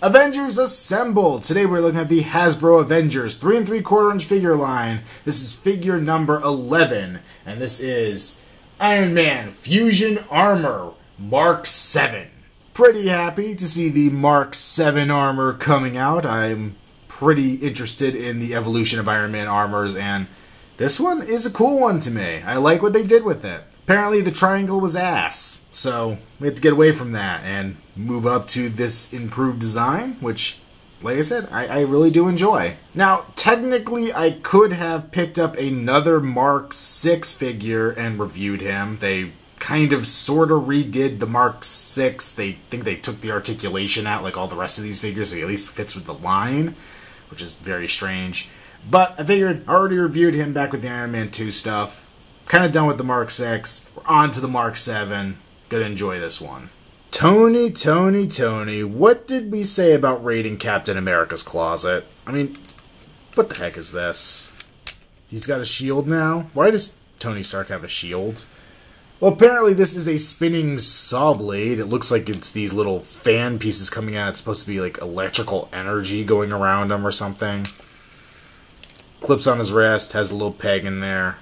Avengers Assemble! Today we're looking at the Hasbro Avengers 3 3/4 inch figure line. This is figure number 11, and this is Iron Man Fusion Armor Mark VII. Pretty happy to see the Mark VII armor coming out. I'm pretty interested in the evolution of Iron Man armors, and this one is a cool one to me. I like what they did with it. Apparently the triangle was ass, so we have to get away from that and move up to this improved design, which, like I said, I really do enjoy. Now, technically, I could have picked up another Mark VI figure and reviewed him. They kind of sort of redid the Mark VI. They think they took the articulation out like all the rest of these figures, so he at least fits with the line, which is very strange. But I figured I already reviewed him back with the Iron Man 2 stuff. Kind of done with the Mark VI. We're on to the Mark VII. Gonna enjoy this one. Tony, what did we say about raiding Captain America's closet? I mean, what the heck is this? He's got a shield now? Why does Tony Stark have a shield? Well, apparently this is a spinning saw blade. It looks like it's these little fan pieces coming out. It's supposed to be like electrical energy going around him or something. Clips on his wrist, has a little peg in there.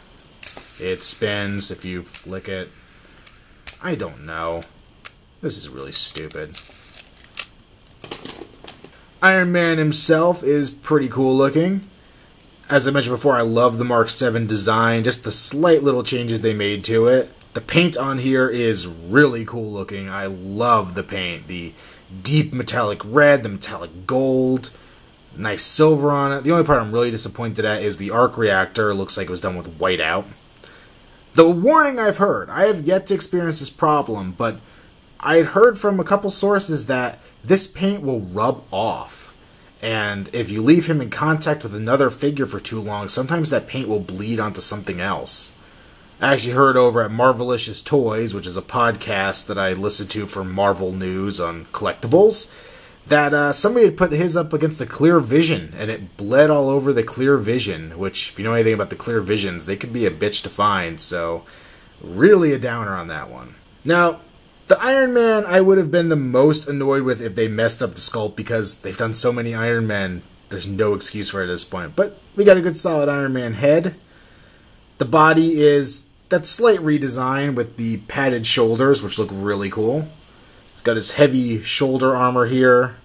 It spins if you flick it. I don't know. This is really stupid. Iron Man himself is pretty cool looking. As I mentioned before, I love the Mark VII design. Just the slight little changes they made to it. The paint on here is really cool looking. I love the paint. The deep metallic red, the metallic gold. Nice silver on it. The only part I'm really disappointed at is the arc reactor. Looks like it was done with whiteout. The warning I've heard, I have yet to experience this problem, but I'd heard from a couple sources that this paint will rub off. And if you leave him in contact with another figure for too long, sometimes that paint will bleed onto something else. I actually heard over at Marvelicious Toys, which is a podcast that I listen to for Marvel news on collectibles, that somebody had put his up against the Clear Vision, and it bled all over the Clear Vision, which, if you know anything about the Clear Visions, they could be a bitch to find, so really a downer on that one. Now, the Iron Man I would have been the most annoyed with if they messed up the sculpt, because they've done so many Iron Men, there's no excuse for it at this point. But we got a good solid Iron Man head. The body is that slight redesign with the padded shoulders, which look really cool. Got his heavy shoulder armor here.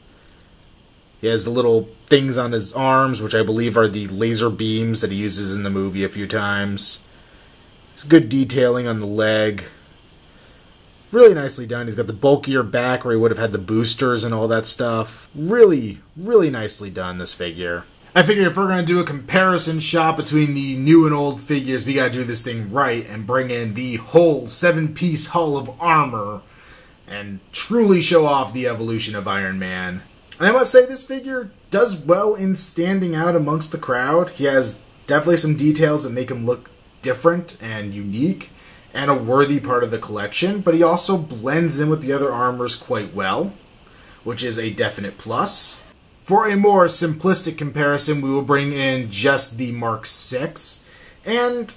He has the little things on his arms, which I believe are the laser beams that he uses in the movie a few times. There's good detailing on the leg. Really nicely done. He's got the bulkier back where he would have had the boosters and all that stuff. Really, really nicely done, this figure. I figured if we're going to do a comparison shot between the new and old figures, we got to do this thing right and bring in the whole 7-piece hull of armor and truly show off the evolution of Iron Man. And I must say, this figure does well in standing out amongst the crowd. He has definitely some details that make him look different and unique and a worthy part of the collection, but he also blends in with the other armors quite well, which is a definite plus. For a more simplistic comparison, we will bring in just the Mark VI, and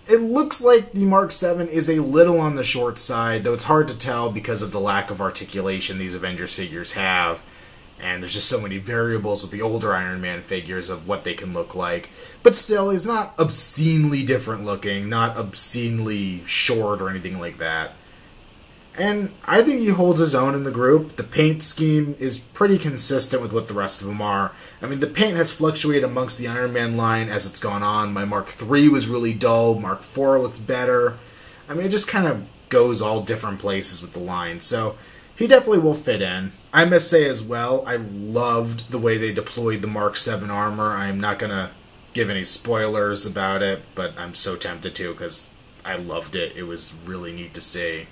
it looks like the Mark VII is a little on the short side, though it's hard to tell because of the lack of articulation these Avengers figures have. And there's just so many variables with the older Iron Man figures of what they can look like. But still, he's not obscenely different looking, not obscenely short or anything like that. And I think he holds his own in the group. The paint scheme is pretty consistent with what the rest of them are. I mean, the paint has fluctuated amongst the Iron Man line as it's gone on. My Mark III was really dull. Mark IV looked better. I mean, it just kind of goes all different places with the line. So he definitely will fit in. I must say as well, I loved the way they deployed the Mark VII armor. I'm not going to give any spoilers about it, but I'm so tempted to because I loved it. It was really neat to see.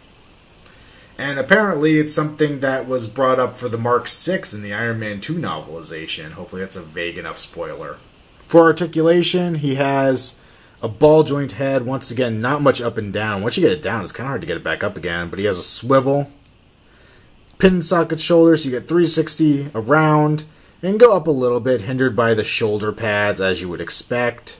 And apparently it's something that was brought up for the Mark VI in the Iron Man 2 novelization. Hopefully that's a vague enough spoiler. For articulation, he has a ball joint head. Once again, not much up and down. Once you get it down, it's kind of hard to get it back up again. But he has a swivel. Pin socket shoulders, so you get 360 around. And go up a little bit, hindered by the shoulder pads, as you would expect.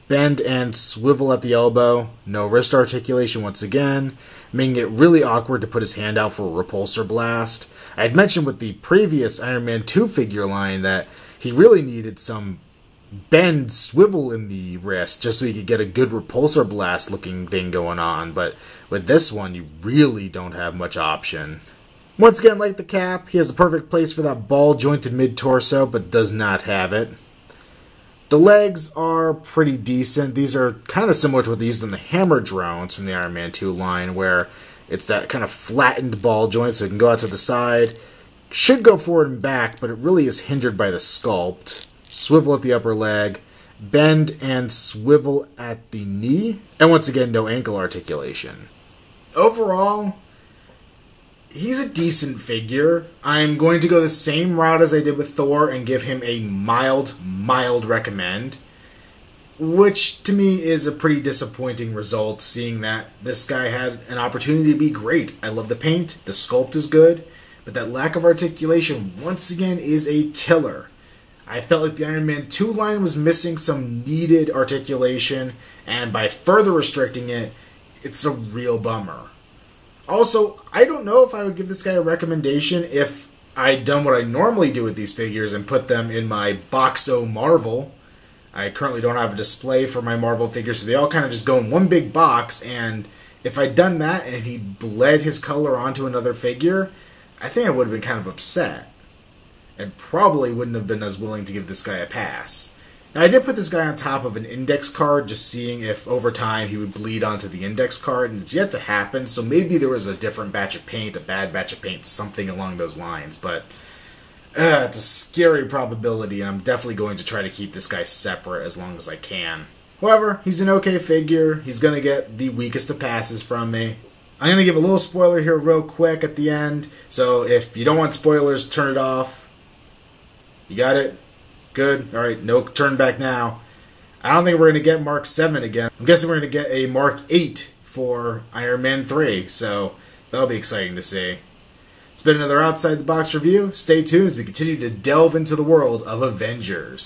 Bend and swivel at the elbow. No wrist articulation once again, making it really awkward to put his hand out for a repulsor blast. I had mentioned with the previous Iron Man 2 figure line that he really needed some bend swivel in the wrist just so you could get a good repulsor blast looking thing going on, but with this one you really don't have much option. Once again, like the cap, he has a perfect place for that ball jointed mid-torso, but does not have it. The legs are pretty decent. These are kind of similar to what they used in the Hammer drones from the Iron Man 2 line, where it's that kind of flattened ball joint so it can go out to the side. Should go forward and back, but it really is hindered by the sculpt. Swivel at the upper leg, bend and swivel at the knee, and once again, no ankle articulation. Overall, he's a decent figure. I'm going to go the same route as I did with Thor and give him a mild recommend, which to me is a pretty disappointing result, seeing that this guy had an opportunity to be great. I love the paint, the sculpt is good, but that lack of articulation once again is a killer. I felt like the Iron Man 2 line was missing some needed articulation, and by further restricting it, it's a real bummer. Also, I don't know if I would give this guy a recommendation if I'd done what I normally do with these figures and put them in my Boxo Marvel. I currently don't have a display for my Marvel figures, so they all kind of just go in one big box, and if I'd done that and he bled his color onto another figure, I think I would have been kind of upset. And probably wouldn't have been as willing to give this guy a pass. Now, I did put this guy on top of an index card, just seeing if over time he would bleed onto the index card, and it's yet to happen, so maybe there was a different batch of paint, a bad batch of paint, something along those lines, but it's a scary probability, and I'm definitely going to try to keep this guy separate as long as I can. However, he's an okay figure. He's going to get the weakest of passes from me. I'm going to give a little spoiler here real quick at the end, so if you don't want spoilers, turn it off. You got it? Good. Alright, no turn back now. I don't think we're going to get Mark 7 again. I'm guessing we're going to get a Mark 8 for Iron Man 3, so that'll be exciting to see. It's been another Outside the Box review. Stay tuned as we continue to delve into the world of Avengers.